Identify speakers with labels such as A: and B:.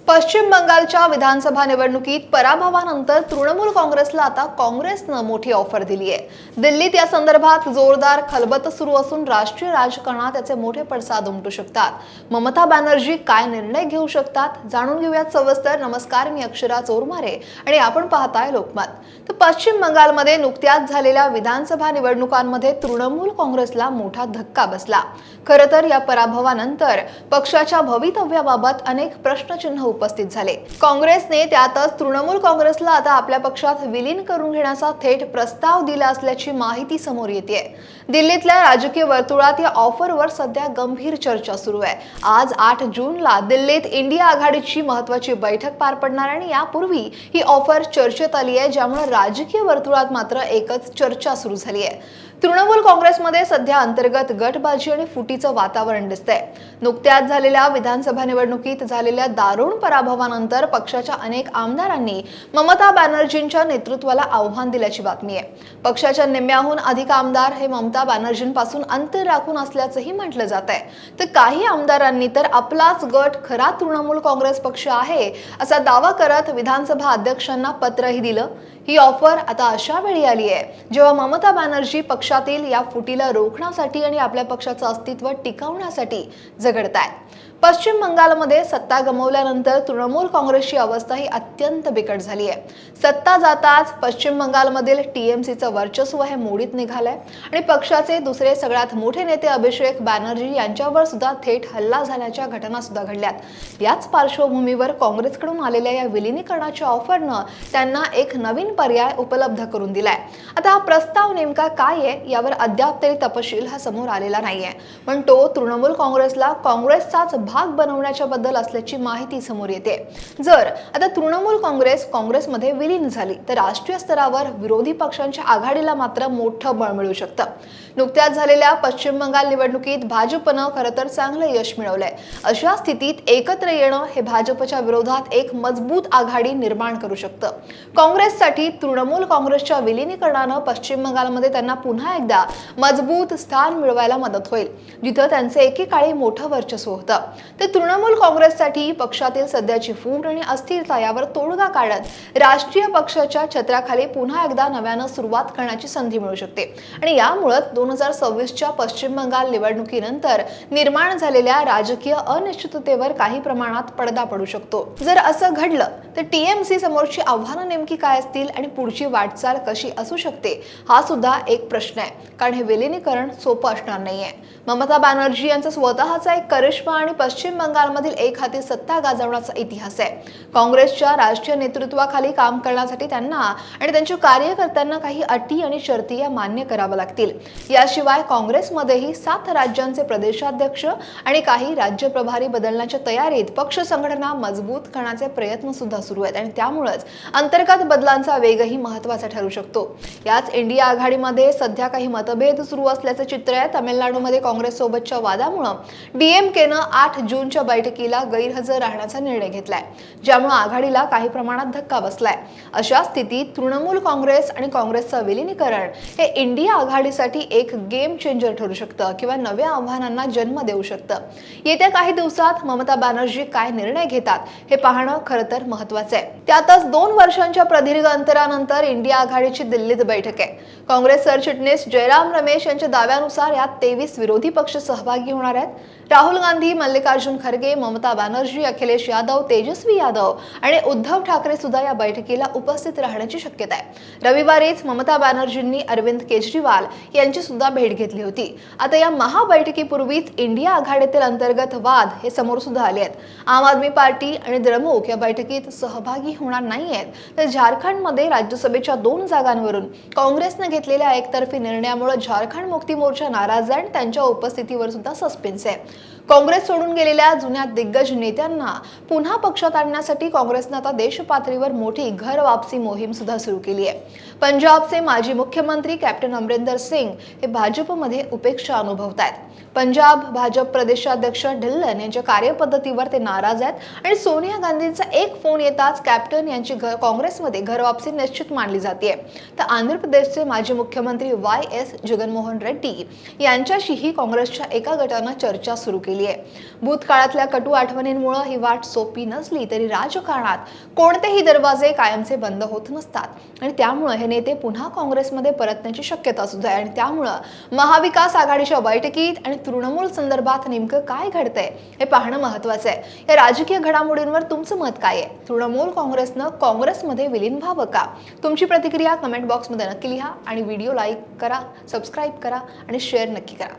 A: पश्चिम बंगालच्या विधानसभा निवडणुकीत पराभवानंतर तृणमूल काँग्रेसला आता काँग्रेसनं मोठी ऑफर दिली आहे। दिल्लीत या संदर्भात जोरदार खलबत सुरू असून राष्ट्रीय राजकारणात त्याचे मोठे पडसाद उमटू शकतात। ममता बॅनर्जी काय निर्णय घेऊ शकतात जाणून घेऊयात सविस्तर। नमस्कार, मी अक्षरा चोरमारे आणि आपण पाहताय लोकमत। तर पश्चिम बंगालमध्ये नुकत्याच झालेल्या विधानसभा निवडणुकांमध्ये तृणमूल काँग्रेसला मोठा धक्का बसला। खरं तर या पराभवानंतर पक्षाच्या भवितव्याबाबत अनेक प्रश्नचिन्ह उपस्थित झाले। काँग्रेसने त्यातच तृणमूल काँग्रेसला आता आपल्या पक्षात विलीन करून घेण्याचा थेट प्रस्ताव दिला असल्याची माहिती समोर येते। दिल्लीतल्या राजकीय वर्तुळात या ऑफरवर सध्या गंभीर चर्चा सुरू आहे। आज 8 जूनला दिल्लीत इंडिया आघाडीची महत्त्वाची बैठक पार पडणार आणि यापूर्वी ही ऑफर चर्चेत आली आहे, ज्यामुळे राजकीय वर्तुळात मात्र एकच चर्चा सुरू झाली आहे। तृणमूल काँग्रेसमध्ये सध्या अंतर्गत गटबाजी आणि फुटीचं वातावरण दिसतंय। नुकत्याच झालेल्या विधानसभा निवडणुकीत झालेल्या दारुण पराभवानंतर पक्षाच्या अनेक आमदारांनी ममता बॅनर्जींच्या नेतृत्वाला आव्हान दिल्याची बातमी आहे। पक्षाच्या निम्म्याहून अधिक आमदार हे ममता बॅनर्जींपासून अंतर राखून असल्याचंही म्हटलं जात आहे। तर काही आमदारांनी तर आपलाच गट खरा तृणमूल काँग्रेस पक्ष आहे असा दावा करत विधानसभा अध्यक्षांना पत्रही दिलं। ही ऑफर आता अशा वेळी आली आहे जेव्हा ममता बॅनर्जी पक्षातील या फुटीला रोखण्यासाठी आणि आपल्या पक्षाचं अस्तित्व टिकवण्यासाठी झगडतायत। पश्चिम बंगालमध्ये सत्ता गमावल्यानंतर तृणमूल काँग्रेसची अवस्था ही अत्यंत बिकट झाली आहे। सत्ता जाताच पश्चिम बंगालमधील टीएमसीचं वर्चस्व हे मोडीत निघालंय आणि पक्षाचे दुसरे सगळ्यात मोठे नेते अभिषेक बॅनर्जी यांच्यावर सुद्धा थेट हल्ला झाल्याच्या घटना सुद्धा घडल्यात। याच पार्श्वभूमीवर काँग्रेसकडून आलेल्या या विलिनीकरणाच्या ऑफरनं त्यांना एक नवीन पर्याय उपलब्ध करून दिलाय। आता हा प्रस्ताव नेमका काय आहे यावर अद्याप तरी तपशील हा समोर आलेला नाहीये, पण तो तृणमूल काँग्रेसला काँग्रेसचाच भाग बनवण्याच्या बद्दल असल्याची माहिती समोर येते। जर आता तृणमूल काँग्रेसमध्ये विलीन झाली तर राष्ट्रीय स्तरावर विरोधी पक्षांच्या आघाडीला मात्र मोठं बळ मिळू शकतं। नुकत्याच झालेल्या पश्चिम बंगाल निवडणुकीत भाजपनं खरं तर चांगलं यश मिळवलंय। अशा स्थितीत एकत्र येणं हे भाजपच्या विरोधात एक मजबूत आघाडी निर्माण करू शकतं। काँग्रेससाठी तृणमूल काँग्रेसच्या विलिनीकरणानं पश्चिम बंगालमध्ये त्यांना पुन्हा एकदा मजबूत स्थान मिळवायला मदत होईल, जिथं त्यांचे एकेकाळी मोठं वर्चस्व होतं। तर तृणमूल काँग्रेससाठी पक्षातील सध्याची फूट आणि अस्थिरता यावर तोडगा काढत राष्ट्रीय पक्षाच्या छत्राखाली पुन्हा एकदा नव्यानं सुरुवात करण्याची संधी मिळू शकते आणि यामुळे 2026च्या पश्चिम बंगाल निवडणुकीनंतर निर्माण झालेल्या राजकीय अनिश्चिततेवर काही प्रमाणात पडदा पडू शकतो। जर असं घडलं तर टीएमसी समोरची आव्हानं नेमकी काय असतील आणि पुढची वाटचाल कशी असू शकते हा सुद्धा एक प्रश्न आहे, कारण हे विलिनीकरण सोपं असणार नाहीये। ममता बॅनर्जी यांचा स्वतःचा एक करिश्मा आणि पश्चिम बंगालमधील एक हाती सत्ता गाजवण्याचा इतिहास आहे। काँग्रेसच्या राष्ट्रीय नेतृत्वाखाली काम करण्यासाठी त्यांना आणि त्यांच्या कार्यकर्त्यांना काही अटी आणि शर्ती या मान्य कराव्या लागतील। याशिवाय काँग्रेसमध्येही 7 राज्यांचे प्रदेशाध्यक्ष आणि काही राज्य प्रभारी बदलण्याच्या तयारीत पक्ष संघटना मजबूत करण्याचे प्रयत्न सुद्धा सुरू आहेत आणि त्यामुळेच अंतर्गत बदलांचा वेगही महत्त्वाचा ठरू शकतो। याच इंडिया आघाडीमध्ये सध्या काही मतभेद सुरू असल्याचे चित्र आहे। तामिळनाडूमध्ये काँग्रेस सोबतच्या वादामुळे डीएमकेनं 8 जूनच्या बैठकीला गैरहजर राहण्याचा निर्णय घेतलाय, ज्यामुळे आघाडीला काही प्रमाणात धक्का बसलाय। अशा स्थितीत तृणमूल काँग्रेस आणि काँग्रेसचं विलिनीकरण हे इंडिया आघाडीसाठी एक गेम चेंजर ठरू शकतं किंवा नव्या आव्हानांना जन्म देऊ शकतं। येत्या काही दिवसात ममता बॅनर्जी काय निर्णय घेतात हे पाहणं खरं तर महत्त्वाचं आहे। त्यातच 2 वर्षांच्या प्रदीर्घ अंतरानंतर इंडिया आघाडीची दिल्लीत बैठक आहे। काँग्रेस सरचिटणीस जयराम रमेश यांच्या दाव्यानुसार यात 23 विरोधी पक्ष सहभागी होणार आहेत। राहुल गांधी, मल्लिकार्जुन खरगे, ममता बॅनर्जी, अखिलेश यादव, तेजस्वी यादव आणि उद्धव ठाकरे सुद्धा या बैठकीला उपस्थित राहण्याची शक्यता आहे। रविवारीच ममता बॅनर्जींनी अरविंद केजरीवाल यांची सुद्धा भेट घेतली होती। आता या महाबैठकीपूर्वीच इंडिया आघाडीतील अंतर्गत वाद हे समोर सुद्धा आले आहेत। आम आदमी पार्टी आणि द्रमुक या बैठकीत सहभागी होणार नाहीयेत, तर झारखंडमध्ये राज्यसभेच्या 2 जागांवरून काँग्रेसने घेतलेल्या एकतर्फी निर्णयामुळे झारखंड मुक्ती मोर्चा नाराज आहे आणि त्यांच्या उपस्थितीवर सुद्धा सस्पेन्स आहे। काँग्रेस सोडून गेलेल्या जुन्या दिग्गज नेत्यांना पुन्हा पक्षात आणण्यासाठी काँग्रेसने आता देशपातळीवर मोठी घर वापसी मोहीम सुद्धा सुरू केली आहे। पंजाबचे माजी मुख्यमंत्री कॅप्टन अमरिंदर सिंग हे भाजपमध्ये उपेक्षा अनुभवतायत। पंजाब भाजप प्रदेशाध्यक्ष ढिल्लन यांच्या कार्यपद्धतीवर ते नाराज आहेत आणि सोनिया गांधींचा एक फोन येताच कॅप्टन यांची काँग्रेसमध्ये घरवापसी निश्चित मानली जाते। तर आंध्र प्रदेशचे माजी मुख्यमंत्री वाय एस जगनमोहन रेड्डी यांच्याशीही काँग्रेसच्या एका गटानं चर्चा सुरू केली झालेली आहे. भूतकाळातल्या कटू आठवणींमुळे ही वाट सोपी नसली तरी राजकारणात कोणतेही दरवाजे कायमचे बंद होत नसतात आणि त्यामुळे हे नेते पुन्हा काँग्रेसमध्ये परतण्याची शक्यता सुद्धा आहे. आणि त्यामुळे महाविकास आघाडीच्या बैठकीत आणि तृणमूल संदर्भात नेमकं काय घडतंय हे पाहणं महत्त्वाचं आहे. या राजकीय घडामोडींवर तुमचं मत काय आहे? तृणमूल काँग्रेसनं काँग्रेसमध्ये विलीन व्हावं का? तुमची प्रतिक्रिया कमेंट बॉक्समध्ये नक्की लिहा आणि व्हिडिओ लाईक करा, सबस्क्राईब करा आणि शेअर नक्की करा.